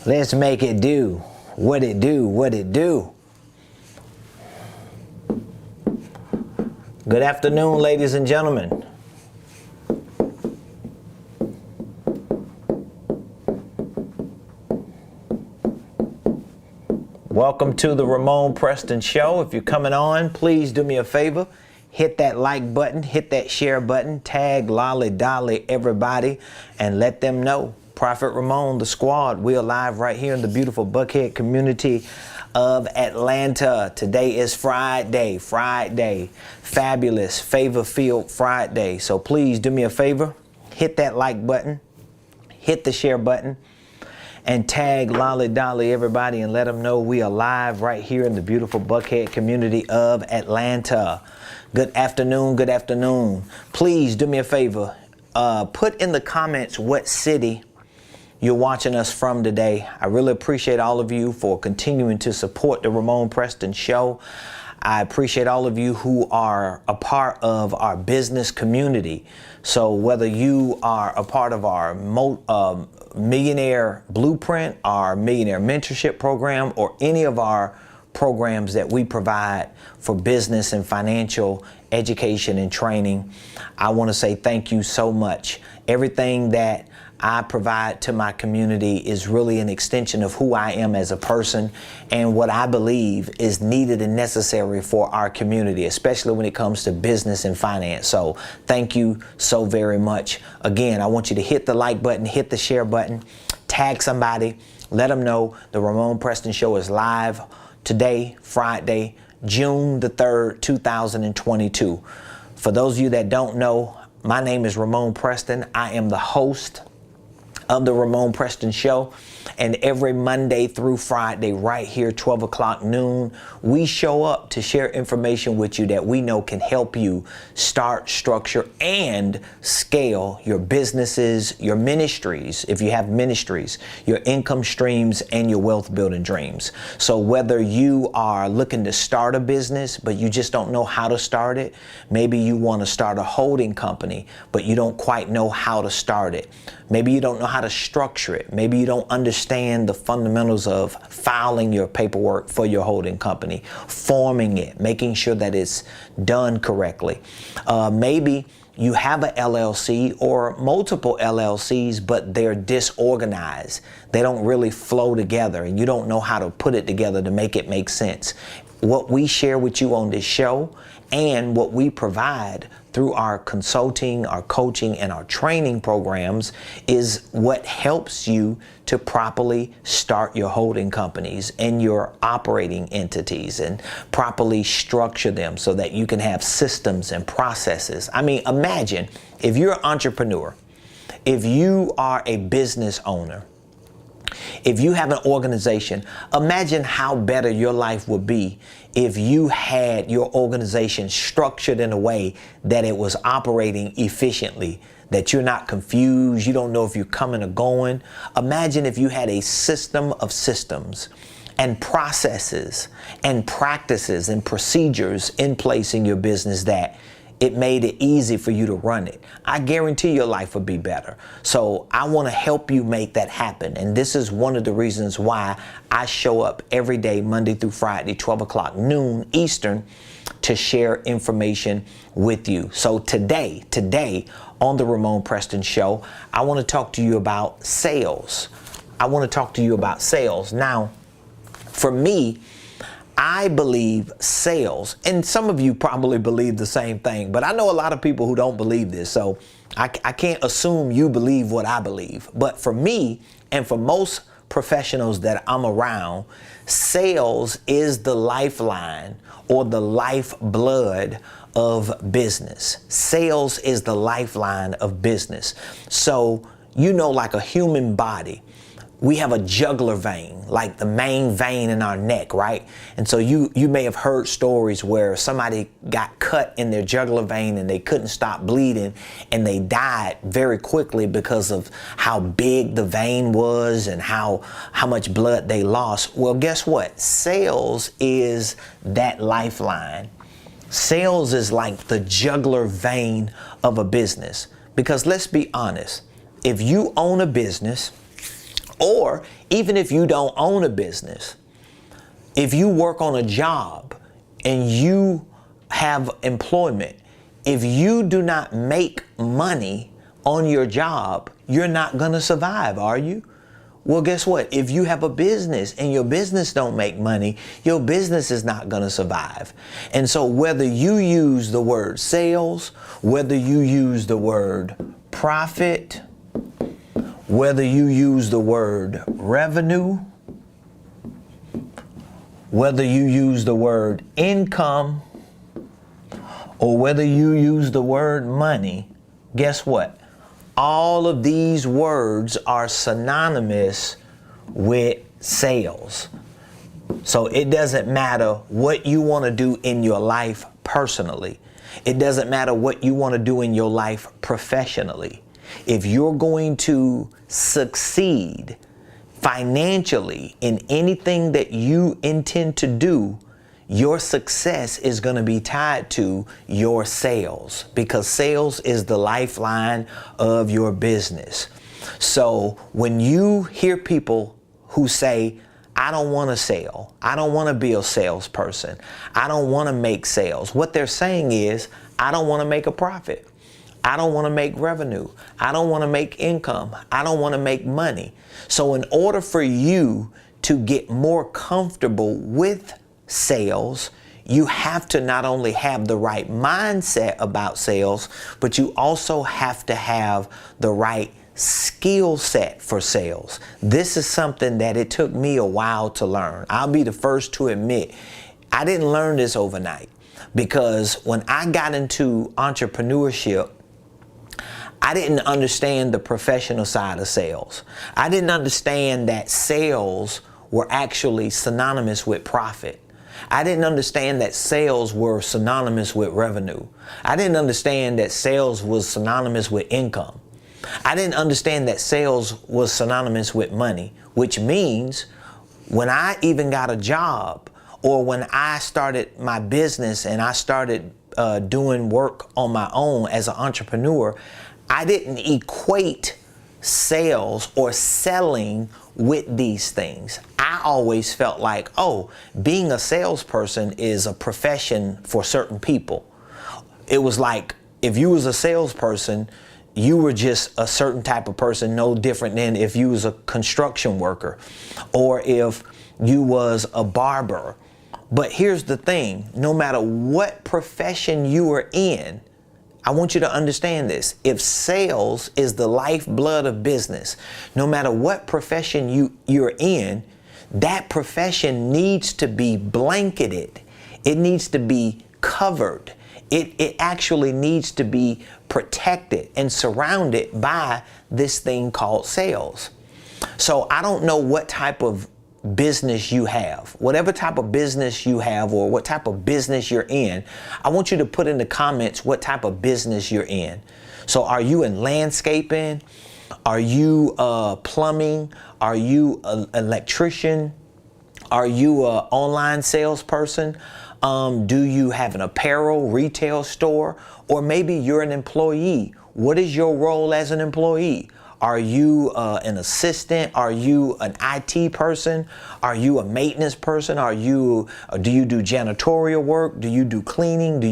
Let's make it do what it do, what it do. Good afternoon, ladies and gentlemen. Welcome to the Ramon Preston Show. If you're coming on, please do me a favor. Hit that like button, hit that share button, tag Lolly Dolly everybody, and let them know. Prophet Ramon, the squad, we're live right here in the beautiful Buckhead community of Atlanta. Today is Friday, fabulous, favor-filled Friday. So please do me a favor, hit that like button, hit the share button, and tag Lolly Dolly everybody and let them know we are live right here in the beautiful Buckhead community of Atlanta. Good afternoon, good afternoon. Please do me a favor, put in the comments what city you're watching us from today. I really appreciate all of you for continuing to support the Ramon Preston Show. I appreciate all of you who are a part of our business community. So whether you are a part of our Millionaire Blueprint, our Millionaire Mentorship program, or any of our programs that we provide for business and financial education and training, I want to say thank you so much. Everything that I provide to my community is really an extension of who I am as a person and what I believe is needed and necessary for our community, especially when it comes to business and finance. So thank you so very much. Again, I want you to hit the like button, hit the share button, tag somebody, let them know the Ramon Preston Show is live today, Friday, June the 3rd, 2022. For those of you that don't know, my name is Ramon Preston. I am the host of the Ramon Preston Show, and every Monday through Friday right here 12 o'clock noon we show up to share information with you that we know can help you start, structure, and scale your businesses, your ministries, if you have ministries, your income streams, and your wealth building dreams. So whether you are looking to start a business but you just don't know how to start it, maybe you want to start a holding company but you don't quite know how to start it, maybe you don't know how to structure it, maybe you don't understand the fundamentals of filing your paperwork for your holding company, forming it, making sure that it's done correctly. Maybe you have a LLC or multiple LLCs, but they're disorganized. They don't really flow together and you don't know how to put it together to make it make sense. What we share with you on this show and what we provide through our consulting, our coaching, and our training programs is what helps you to properly start your holding companies and your operating entities and properly structure them so that you can have systems and processes. I mean, imagine if you're an entrepreneur, if you are a business owner, if you have an organization, imagine how better your life would be if you had your organization structured in a way that it was operating efficiently, that you're not confused, you don't know if you're coming or going. Imagine if you had a system of systems and processes and practices and procedures in place in your business that it made it easy for you to run it. I guarantee your life would be better. So I want to help you make that happen. And this is one of the reasons why I show up every day, Monday through Friday, 12 o'clock noon Eastern, to share information with you. So today on the Ramon Preston Show, I want to talk to you about sales. Now, for me, I believe sales, and some of you probably believe the same thing, but I know a lot of people who don't believe this, so I can't assume you believe what I believe. But for me, and for most professionals that I'm around, sales is the lifeline or the lifeblood of business. Sales is the lifeline of business. So, you know, like a human body, we have a jugular vein, like the main vein in our neck, right? And so you may have heard stories where somebody got cut in their jugular vein and they couldn't stop bleeding and they died very quickly because of how big the vein was and how much blood they lost. Well, guess what? Sales is that lifeline. Sales is like the jugular vein of a business. Because let's be honest, if you own a business, Or even if you don't own a business, if you work on a job and you have employment, if you do not make money on your job, you're not going to survive, are you? Well, guess what? If you have a business and your business don't make money, your business is not going to survive. And so whether you use the word sales, whether you use the word profit, whether you use the word revenue, whether you use the word income, or whether you use the word money, guess what? All of these words are synonymous with sales. So it doesn't matter what you want to do in your life personally. It doesn't matter what you want to do in your life professionally. If you're going to succeed financially in anything that you intend to do, your success is going to be tied to your sales, because sales is the lifeline of your business. So when you hear people who say, I don't want to sell, I don't want to be a salesperson, I don't want to make sales, what they're saying is, I don't want to make a profit. I don't want to make revenue. I don't want to make income. I don't want to make money. So in order for you to get more comfortable with sales, you have to not only have the right mindset about sales, but you also have to have the right skill set for sales. This is something that it took me a while to learn. I'll be the first to admit, I didn't learn this overnight, because when I got into entrepreneurship, I didn't understand the professional side of sales. I didn't understand that sales were actually synonymous with profit. I didn't understand that sales were synonymous with revenue. I didn't understand that sales was synonymous with income. I didn't understand that sales was synonymous with money, which means when I even got a job, or when I started my business and I started doing work on my own as an entrepreneur, I didn't equate sales or selling with these things. I always felt like, oh, being a salesperson is a profession for certain people. It was like, if you was a salesperson, you were just a certain type of person, no different than if you was a construction worker or if you was a barber. But here's the thing, no matter what profession you are in, I want you to understand this. If sales is the lifeblood of business, no matter what profession you're in, that profession needs to be blanketed. It needs to be covered. It actually needs to be protected and surrounded by this thing called sales. So I don't know what type of business you have, whatever type of business you have or what type of business you're in, I want you to put in the comments what type of business you're in. So are you in landscaping? Are you plumbing? Are you an electrician? Are you an online salesperson? Do you have an apparel retail store? Or maybe you're an employee. What is your role as an employee? Are you an assistant? Are you an IT person? Are you a maintenance person? Do you do janitorial work? Do you do cleaning?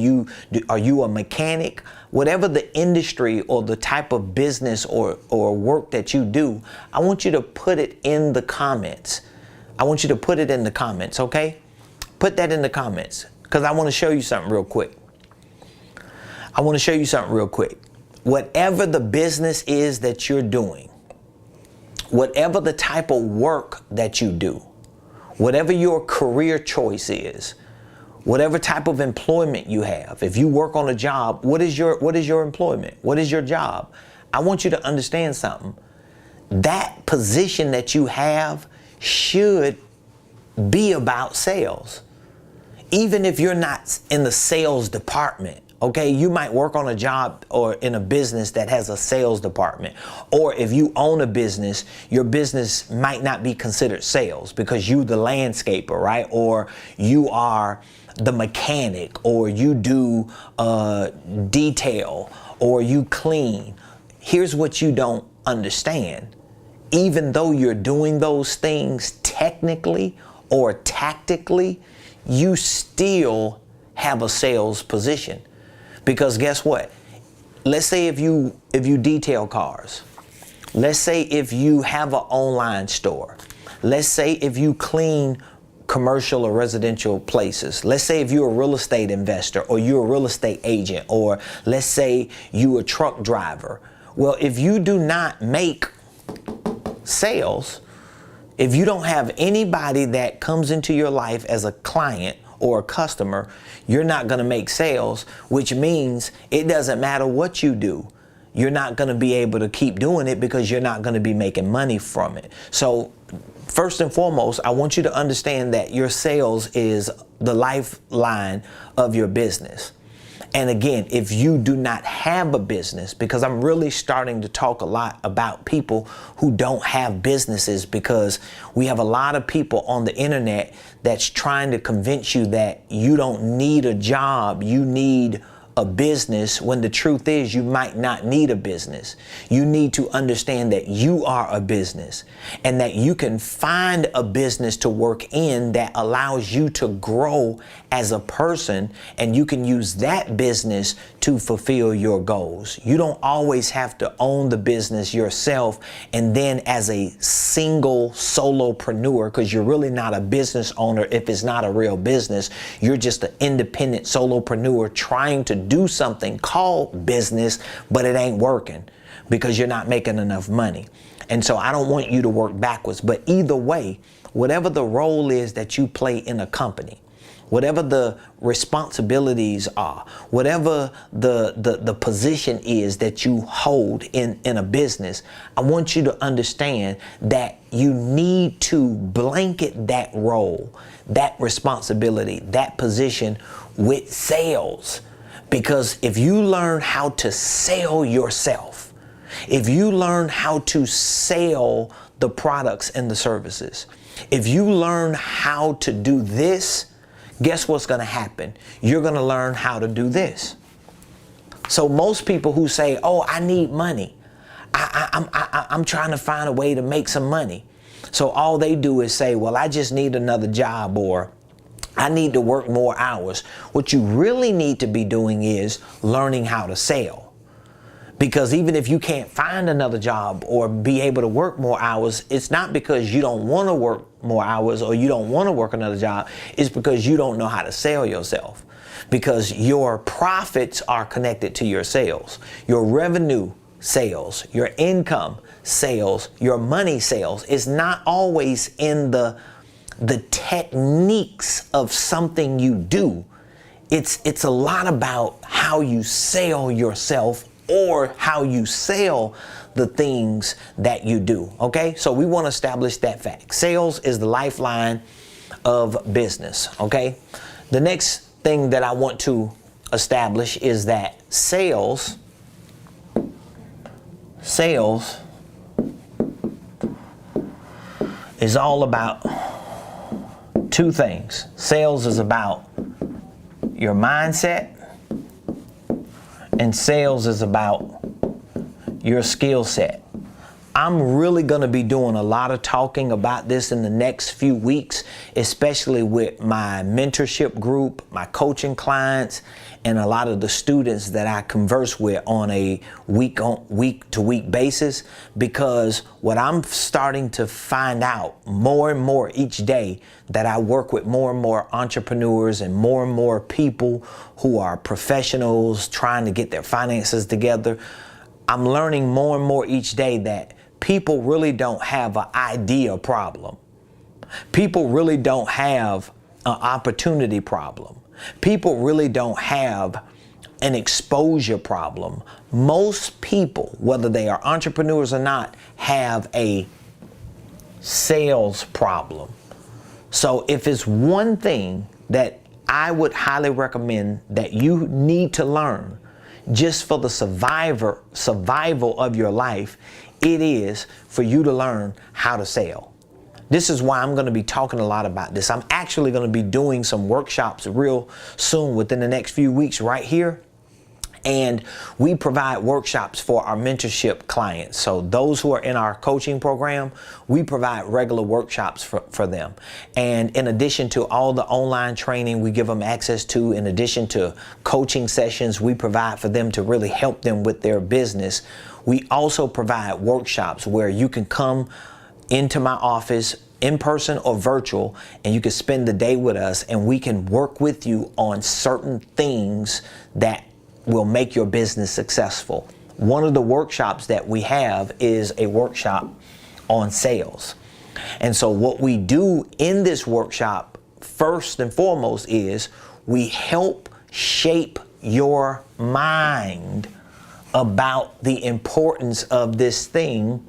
Are you a mechanic? Whatever the industry or the type of business or work that you do, I want you to put it in the comments. I want you to put it in the comments, okay? Put that in the comments, because I want to show you something real quick. Whatever the business is that you're doing, whatever the type of work that you do, whatever your career choice is, whatever type of employment you have, if you work on a job, what is your employment? What is your job? I want you to understand something. That position that you have should be about sales. Even if you're not in the sales department, okay, you might work on a job or in a business that has a sales department. Or if you own a business, your business might not be considered sales because you the landscaper, right? Or you are the mechanic, or you do detail, or you clean. Here's what you don't understand. even though you're doing those things technically or tactically, you still have a sales position. Because guess what? Let's say if you detail cars. Let's say if you have an online store. Let's say if you clean commercial or residential places. Let's say if you're a real estate investor, or you're a real estate agent, or let's say you're a truck driver. Well, if you do not make sales, if you don't have anybody that comes into your life as a client or a customer, you're not going to make sales, which means it doesn't matter what you do. You're not going to be able to keep doing it because you're not going to be making money from it. So first and foremost, I want you to understand that your sales is the lifeline of your business. And again, if you do not have a business, because I'm really starting to talk a lot about people who don't have businesses, because we have a lot of people on the internet that's trying to convince you that you don't need a job, you need a business, when the truth is you might not need a business. You need to understand that you are a business, and that you can find a business to work in that allows you to grow as a person, and you can use that business to fulfill your goals. You don't always have to own the business yourself, and then as a single solopreneur, because you're really not a business owner if it's not a real business. You're just an independent solopreneur trying to do something called business, but it ain't working because you're not making enough money. And so I don't want you to work backwards. But either way, whatever the role is that you play in a company, whatever the responsibilities are, whatever the position is that you hold in a business, I want you to understand that you need to blanket that role, that responsibility, that position with sales. Because if you learn how to sell yourself, if you learn how to sell the products and the services, if you learn how to do this, guess what's going to happen? You're going to learn how to do this. So most people who say, oh, I need money, I'm trying to find a way to make some money. So all they do is say, well, I just need another job, or I need to work more hours. What you really need to be doing is learning how to sell. Because even if you can't find another job or be able to work more hours, it's not because you don't want to work more hours or you don't want to work another job. It's because you don't know how to sell yourself. Because your profits are connected to your sales. Your revenue sales, your income sales, your money sales is not always in the techniques of something you do. It's a lot about how you sell yourself, or how you sell the things that you do. Okay, so we want to establish that fact. Sales is the lifeline of business. Okay, the next thing that I want to establish is that sales is all about two things. Sales is about your mindset, and sales is about your skill set. I'm really going to be doing a lot of talking about this in the next few weeks, especially with my mentorship group, my coaching clients, and a lot of the students that I converse with on a week-to-week basis, because what I'm starting to find out more and more each day, that I work with more and more entrepreneurs and more people who are professionals trying to get their finances together. I'm learning more and more each day that people really don't have an idea problem. People really don't have an opportunity problem. People really don't have an exposure problem. Most people, whether they are entrepreneurs or not, have a sales problem. So if it's one thing that I would highly recommend that you need to learn just for the survival of your life, it is for you to learn how to sell. This is why I'm going to be talking a lot about this. I'm actually going to be doing some workshops real soon, within the next few weeks right here And we provide workshops for our mentorship clients. So those who are in our coaching program, we provide regular workshops for them. And in addition to all the online training we give them access to, in addition to coaching sessions we provide for them to really help them with their business, we also provide workshops where you can come into my office in person or virtual, and you can spend the day with us, and we can work with you on certain things that will make your business successful. One of the workshops that we have is a workshop on sales. And so what we do in this workshop, first and foremost, is we help shape your mind about the importance of this thing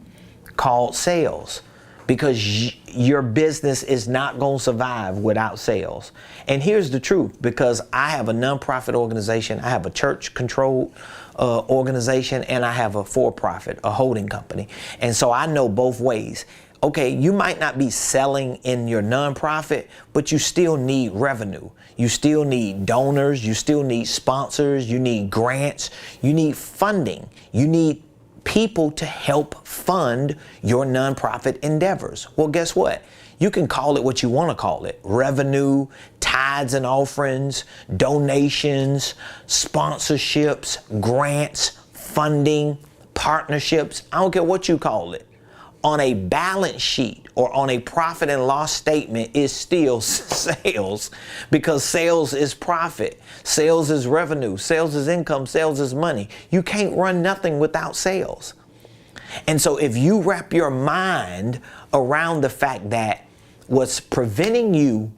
called sales. Because your business is not going to survive without sales. And here's the truth, because I have a nonprofit organization, I have a church-controlled organization, and I have a for-profit, a holding company. And so I know both ways. Okay, you might not be selling in your nonprofit, but you still need revenue. You still need donors, you still need sponsors, you need grants, you need funding, you need people to help fund your nonprofit endeavors. Well, guess what? You can call it what you want to call it. Revenue, tithes and offerings, donations, sponsorships, grants, funding, partnerships. I don't care what you call it. On a balance sheet or on a profit and loss statement is still sales, because sales is profit, sales is revenue, sales is income, sales is money. You can't run nothing without sales. And so if you wrap your mind around the fact that what's preventing you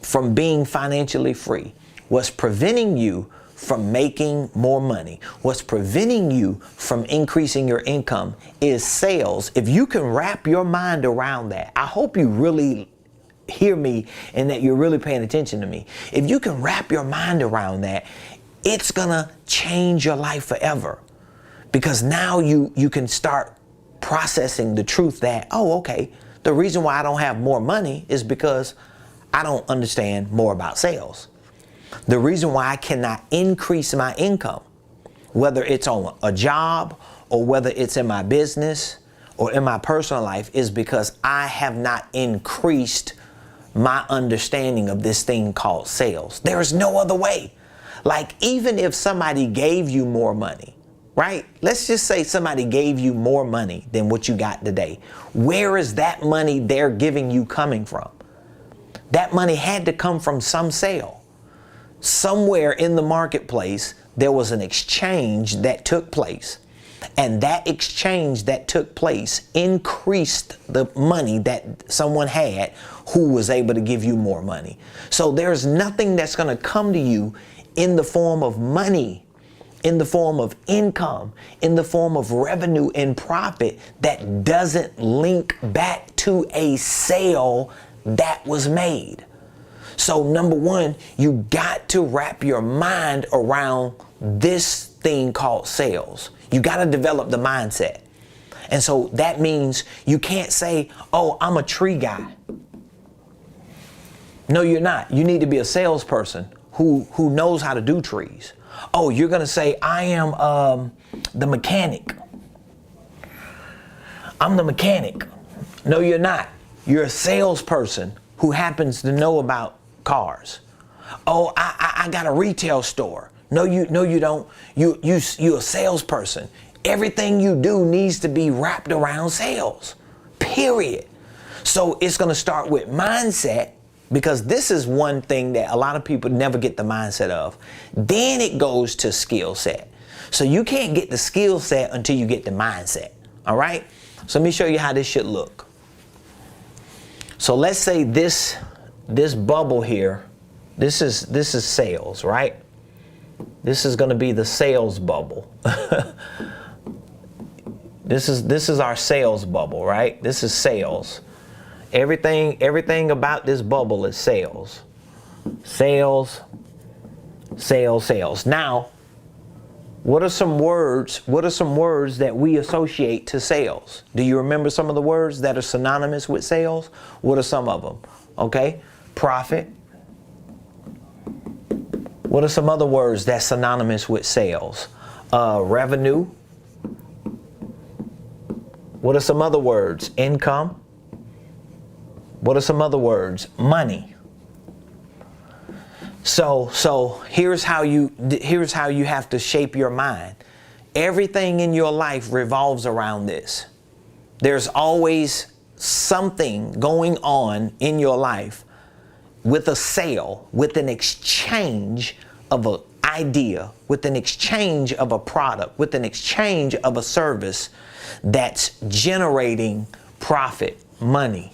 from being financially free, what's preventing you from making more money, what's preventing you from increasing your income is sales. If you can wrap your mind around that, I hope you really hear me and that you're really paying attention to me. If you can wrap your mind around that, it's gonna change your life forever. Because now you can start processing the truth that, oh, okay, the reason why I don't have more money is because I don't understand more about sales. The reason why I cannot increase my income, whether it's on a job or whether it's in my business or in my personal life, is because I have not increased my understanding of this thing called sales. There is no other way. Like, even if somebody gave you more money, right? Let's just say somebody gave you more money than what you got today. Where is that money they're giving you coming from? That money had to come from some sale. Somewhere in the marketplace, there was an exchange that took place. And that exchange that took place increased the money that someone had who was able to give you more money. So there's nothing that's going to come to you in the form of money, in the form of income, in the form of revenue and profit that doesn't link back to a sale that was made. So number one, you got to wrap your mind around this thing called sales. You got to develop the mindset. And so that means you can't say, oh, I'm a tree guy. No, you're not. You need to be a salesperson who knows how to do trees. Oh, you're going to say, I am the mechanic. I'm the mechanic. No, you're not. You're a salesperson who happens to know about cars. Oh, I got a retail store. No, you don't. You're a salesperson. Everything you do needs to be wrapped around sales, period. So it's going to start with mindset, because this is one thing that a lot of people never get the mindset of. Then it goes to skill set. So you can't get the skill set until you get the mindset. All right. So let me show you how this should look. So let's say this bubble here, this is sales, right? This is going to be the sales bubble. This is our sales bubble, right? This is sales. Everything about this bubble is sales. Sales, sales, sales. Now, what are some words that we associate to sales? Do you remember some of the words that are synonymous with sales? What are some of them? Okay. Profit. What are some other words that's synonymous with sales? Revenue. What are some other words? Income. What are some other words? Money. So here's how you have to shape your mind. Everything in your life revolves around this. There's always something going on in your life with a sale, with an exchange of an idea, with an exchange of a product, with an exchange of a service that's generating profit, money,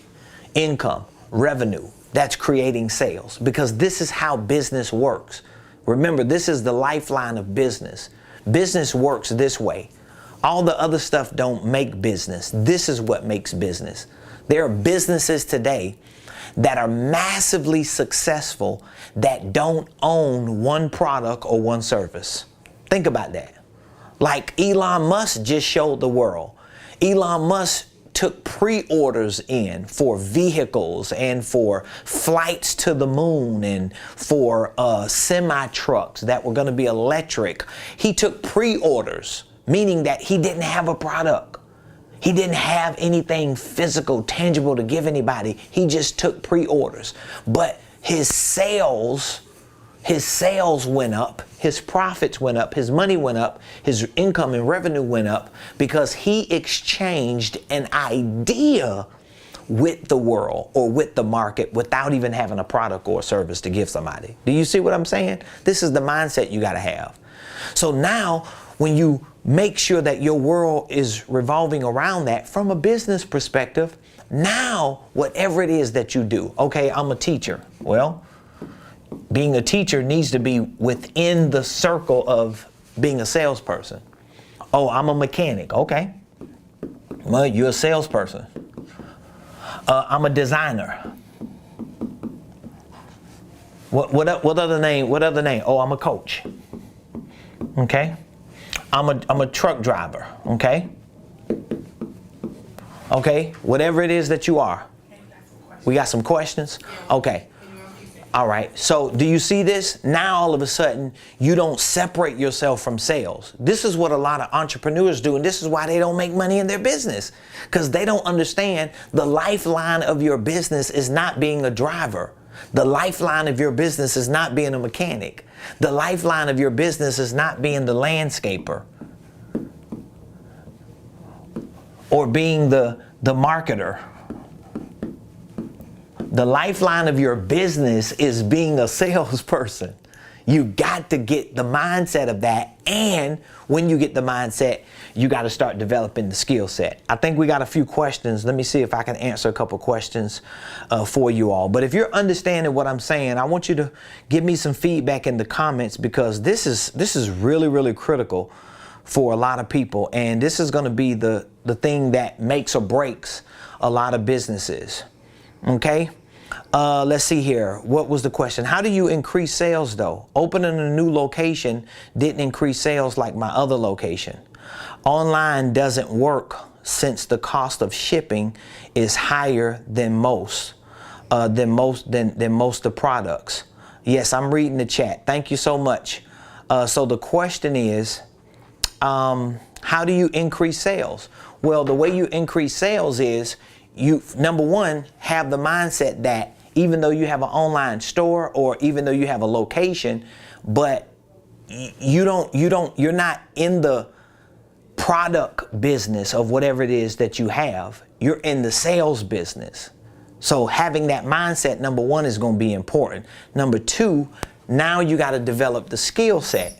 income, revenue. That's creating sales, because this is how business works. Remember, this is the lifeline of business. Business works this way. All the other stuff don't make business. This is what makes business. There are businesses today that are massively successful that don't own one product or one service. Think about that. Like Elon Musk just showed the world. Elon Musk took pre-orders in for vehicles and for flights to the moon and for semi-trucks that were going to be electric. He took pre-orders, meaning that he didn't have a product. He didn't have anything physical, tangible to give anybody. He just took pre-orders. But his sales went up, his profits went up, his money went up, his income and revenue went up because he exchanged an idea with the world or with the market without even having a product or a service to give somebody. Do you see what I'm saying? This is the mindset you got to have. So now when you make sure that your world is revolving around that from a business perspective, now whatever it is that you do, okay, I'm a teacher. Well, being a teacher needs to be within the circle of being a salesperson. Oh, I'm a mechanic. Okay. Well, you're a salesperson. I'm a designer. What other name? What other name? Oh, I'm a coach. Okay. I'm a truck driver. Okay. Okay. Whatever it is that you are. We got some questions? Okay. All right. So do you see this? Now, all of a sudden, you don't separate yourself from sales. This is what a lot of entrepreneurs do. And this is why they don't make money in their business, because they don't understand the lifeline of your business is not being a driver. The lifeline of your business is not being a mechanic. The lifeline of your business is not being the landscaper or being the marketer. The lifeline of your business is being a salesperson. You got to get the mindset of that. And when you get the mindset, you got to start developing the skill set. I think we got a few questions. Let me see if I can answer a couple questions for you all. But if you're understanding what I'm saying, I want you to give me some feedback in the comments, because this is really, really critical for a lot of people. And this is going to be the thing that makes or breaks a lot of businesses. Okay. Let's see here. What was the question? How do you increase sales though? Opening a new location didn't increase sales like my other location. Online doesn't work since the cost of shipping is higher than most of the products. Yes, I'm reading the chat. Thank you so much. So the question is, how do you increase sales? Well, the way you increase sales is you, number one, have the mindset that even though you have an online store or even though you have a location, but you're not in the product business of whatever it is that you have. You're in the sales business. So having that mindset, number one, is going to be important. Number two, now you got to develop the skill set.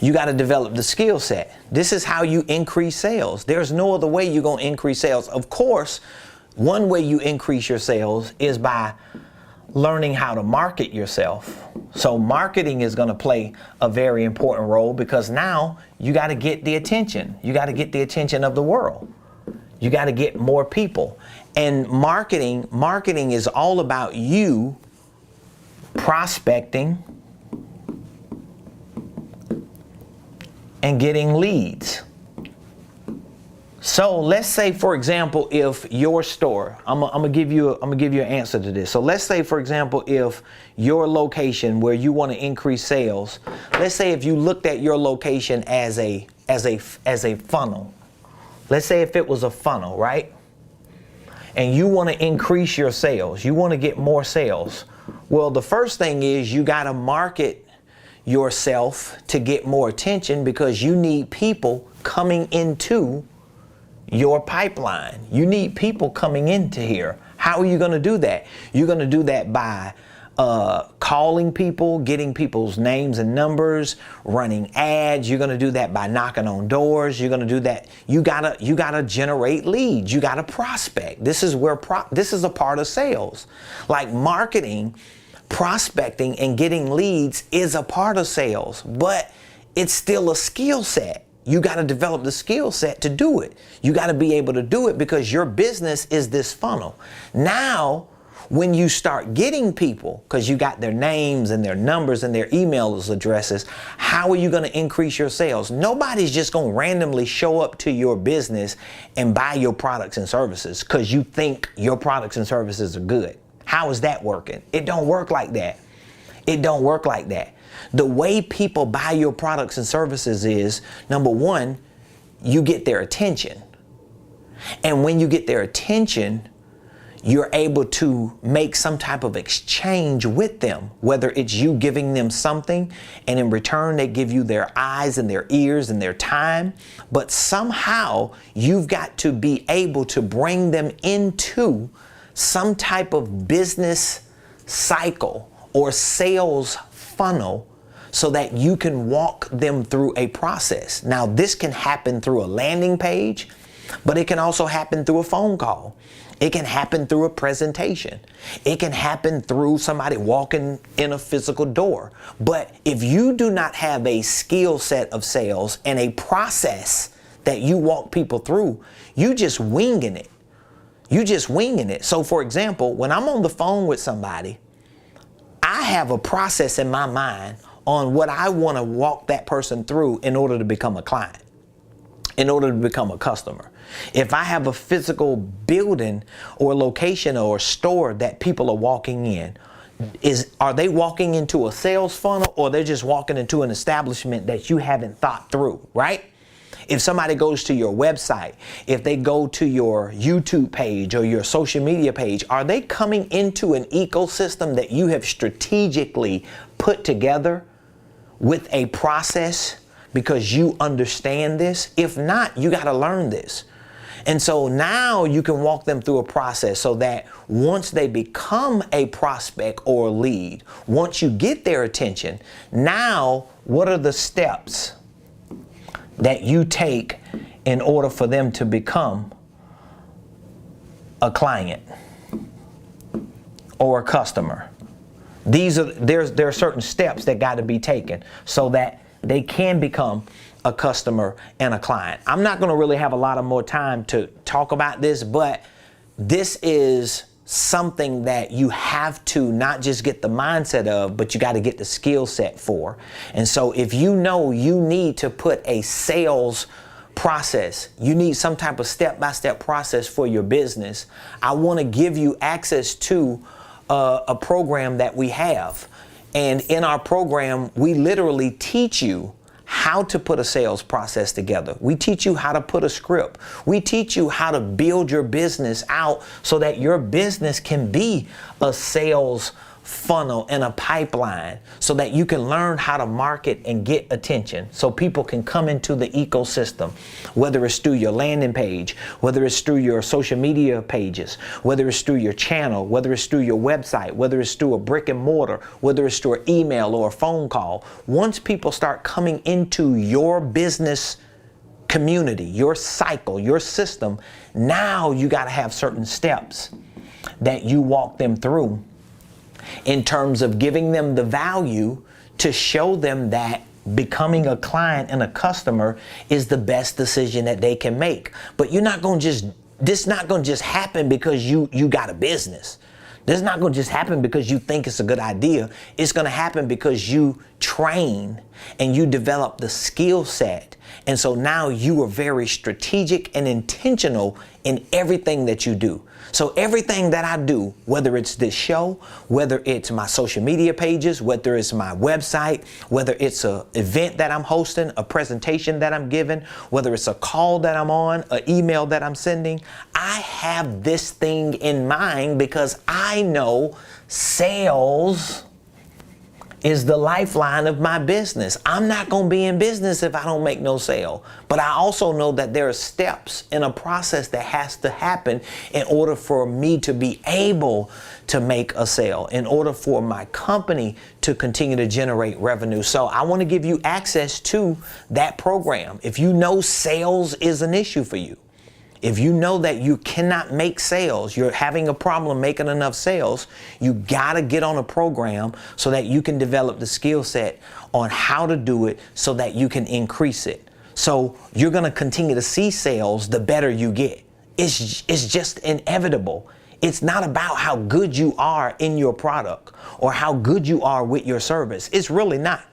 You got to develop the skill set. This is how you increase sales. There's no other way you're going to increase sales. Of course, one way you increase your sales is by learning how to market yourself. So marketing is going to play a very important role, because now you got to get the attention. You got to get the attention of the world. You got to get more people. And marketing is all about you prospecting and getting leads. So let's say, for example, if your store, I'm gonna give you an answer to this. So let's say, for example, if your location where you want to increase sales, let's say if you looked at your location as a funnel. Let's say if it was a funnel, right? And you want to increase your sales, you want to get more sales. Well, the first thing is you got to market yourself to get more attention, because you need people coming into your pipeline. You need people coming into here. How are you going to do that? You're going to do that by calling people, getting people's names and numbers, running ads. You're going to do that by knocking on doors. You're going to do that. You gotta generate leads. You gotta prospect. This is where this is a part of sales. Like marketing, prospecting, and getting leads is a part of sales, but it's still a skill set. You got to develop the skill set to do it. You got to be able to do it, because your business is this funnel. Now, when you start getting people, because you got their names and their numbers and their email addresses, how are you going to increase your sales? Nobody's just going to randomly show up to your business and buy your products and services because you think your products and services are good. How is that working? It don't work like that. It don't work like that. The way people buy your products and services is, number one, you get their attention. And when you get their attention, you're able to make some type of exchange with them, whether it's you giving them something and in return they give you their eyes and their ears and their time. But somehow you've got to be able to bring them into some type of business cycle or sales funnel so that you can walk them through a process. Now, this can happen through a landing page, but it can also happen through a phone call. It can happen through a presentation. It can happen through somebody walking in a physical door. But if you do not have a skill set of sales and a process that you walk people through, you just winging it. You just winging it. So for example, when I'm on the phone with somebody, I have a process in my mind on what I want to walk that person through in order to become a client, in order to become a customer. If I have a physical building or location or store that people are walking in, are they walking into a sales funnel, or they're just walking into an establishment that you haven't thought through, right? If somebody goes to your website, if they go to your YouTube page or your social media page, are they coming into an ecosystem that you have strategically put together with a process because you understand this? If not, you got to learn this. And so now you can walk them through a process so that once they become a prospect or a lead, once you get their attention, now what are the steps that you take in order for them to become a client or a customer? There are certain steps that got to be taken so that they can become a customer and a client. I'm not going to really have a lot of more time to talk about this, but this is something that you have to not just get the mindset of, but you got to get the skill set for. And so if you know you need to put a sales process, you need some type of step-by-step process for your business, I want to give you access to a program that we have. And in our program, we literally teach you how to put a sales process together. We teach you how to put a script. We teach you how to build your business out so that your business can be a sales funnel and a pipeline, so that you can learn how to market and get attention so people can come into the ecosystem, whether it's through your landing page, whether it's through your social media pages, whether it's through your channel, whether it's through your website, whether it's through a brick and mortar, whether it's through an email or a phone call. Once people start coming into your business community, your cycle, your system, now you got to have certain steps that you walk them through in terms of giving them the value to show them that becoming a client and a customer is the best decision that they can make. But you're not going to just, this not going to just happen because you got a business. This is not going to just happen because you think it's a good idea. It's going to happen because you train and you develop the skill set. And so now you are very strategic and intentional in everything that you do. So everything that I do, whether it's this show, whether it's my social media pages, whether it's my website, whether it's an event that I'm hosting, a presentation that I'm giving, whether it's a call that I'm on, an email that I'm sending, I have this thing in mind because I know sales is the lifeline of my business. I'm not going to be in business if I don't make no sale. But I also know that there are steps in a process that has to happen in order for me to be able to make a sale, in order for my company to continue to generate revenue. So I want to give you access to that program. If you know sales is an issue for you, if you know that you cannot make sales, you're having a problem making enough sales, you got to get on a program so that you can develop the skill set on how to do it so that you can increase it. So you're going to continue to see sales the better you get. It's just inevitable. It's not about how good you are in your product or how good you are with your service. It's really not.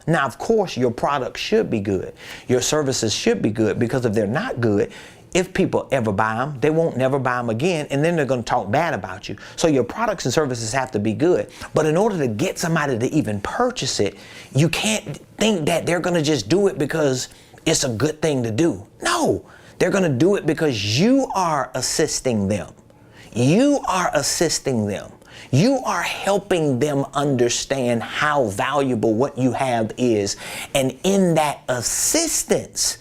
Now, of course, your product should be good. Your services should be good, because if they're not good, if people ever buy them, they won't never buy them again, and then they're going to talk bad about you. So your products and services have to be good. But in order to get somebody to even purchase it, you can't think that they're going to just do it because it's a good thing to do. No, they're going to do it because you are assisting them. You are assisting them. You are helping them understand how valuable what you have is. And in that assistance,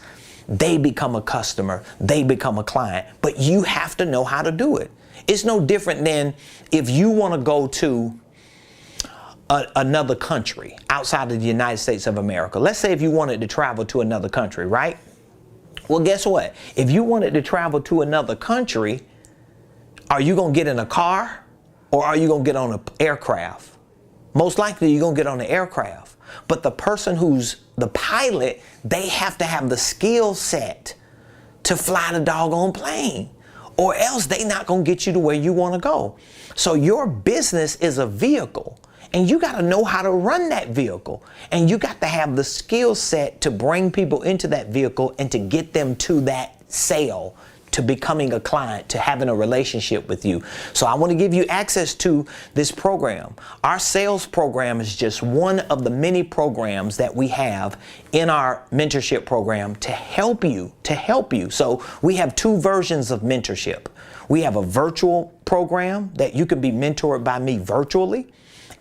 they become a customer, they become a client, but you have to know how to do it. It's no different than if you want to go to another country outside of the United States of America. Let's say if you wanted to travel to another country, right? Well, guess what? If you wanted to travel to another country, are you going to get in a car or are you going to get on an aircraft? Most likely you're going to get on the aircraft. But the person who's the pilot, they have to have the skill set to fly the doggone plane, or else they not going to get you to where you want to go. So your business is a vehicle, and you got to know how to run that vehicle. And you got to have the skill set to bring people into that vehicle and to get them to that sale, to becoming a client, to having a relationship with you. So I want to give you access to this program. Our sales program is just one of the many programs that we have in our mentorship program to help you, So we have two versions of mentorship. We have a virtual program that you can be mentored by me virtually,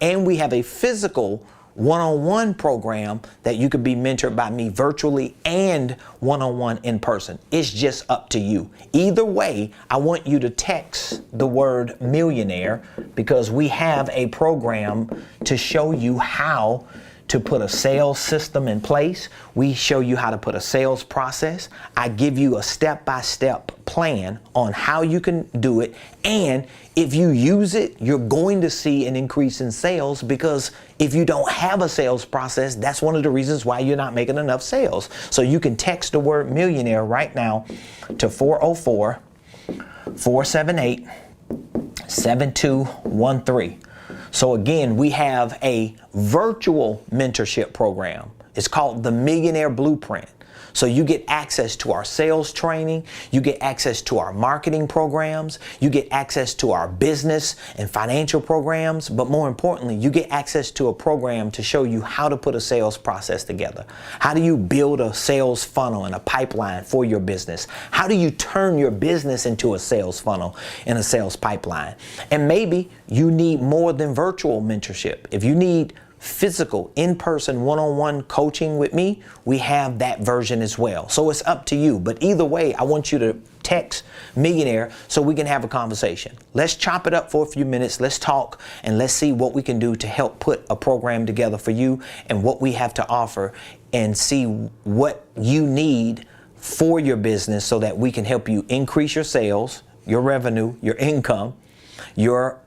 and we have a physical one-on-one program that you could be mentored by me virtually and one-on-one in person. It's just up to you. Either way, I want you to text the word millionaire, because we have a program to show you how to put a sales system in place. We show you how to put a sales process. I give you a step-by-step plan on how you can do it. And if you use it, you're going to see an increase in sales, because if you don't have a sales process, that's one of the reasons why you're not making enough sales. So you can text the word millionaire right now to 404-478-7213. So again, we have a virtual mentorship program. It's called the Millionaire Blueprint. So you get access to our sales training, you get access to our marketing programs, you get access to our business and financial programs, but more importantly, you get access to a program to show you how to put a sales process together. How do you build a sales funnel and a pipeline for your business? How do you turn your business into a sales funnel and a sales pipeline? And maybe you need more than virtual mentorship. If you need physical, in-person, one-on-one coaching with me, we have that version as well. So it's up to you. But either way, I want you to text millionaire so we can have a conversation. Let's chop it up for a few minutes. Let's talk and let's see what we can do to help put a program together for you and what we have to offer, and see what you need for your business so that we can help you increase your sales, your revenue, your income, your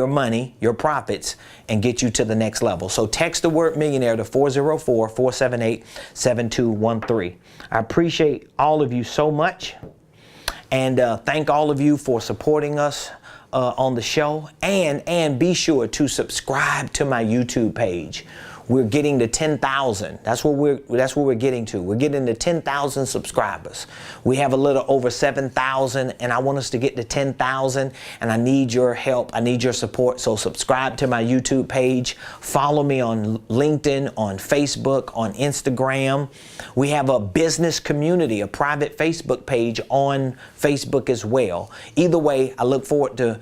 money, your profits, and get you to the next level. So text the word millionaire to 404-478-7213. I appreciate all of you so much. And thank all of you for supporting us on the show. And be sure to subscribe to my YouTube page. We're getting to 10,000. That's what we're getting to. We're getting to 10,000 subscribers. We have a little over 7,000, and I want us to get to 10,000, and I need your help. I need your support. So subscribe to my YouTube page. Follow me on LinkedIn, on Facebook, on Instagram. We have a business community, a private Facebook page on Facebook as well. Either way, I look forward to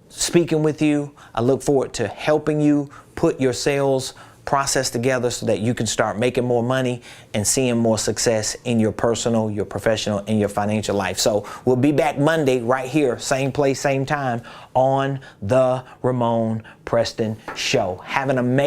speaking with you. I look forward to helping you put your sales process together so that you can start making more money and seeing more success in your personal, your professional, and your financial life. So we'll be back Monday right here, same place, same time, on the Ramon Preston Show. Have an amazing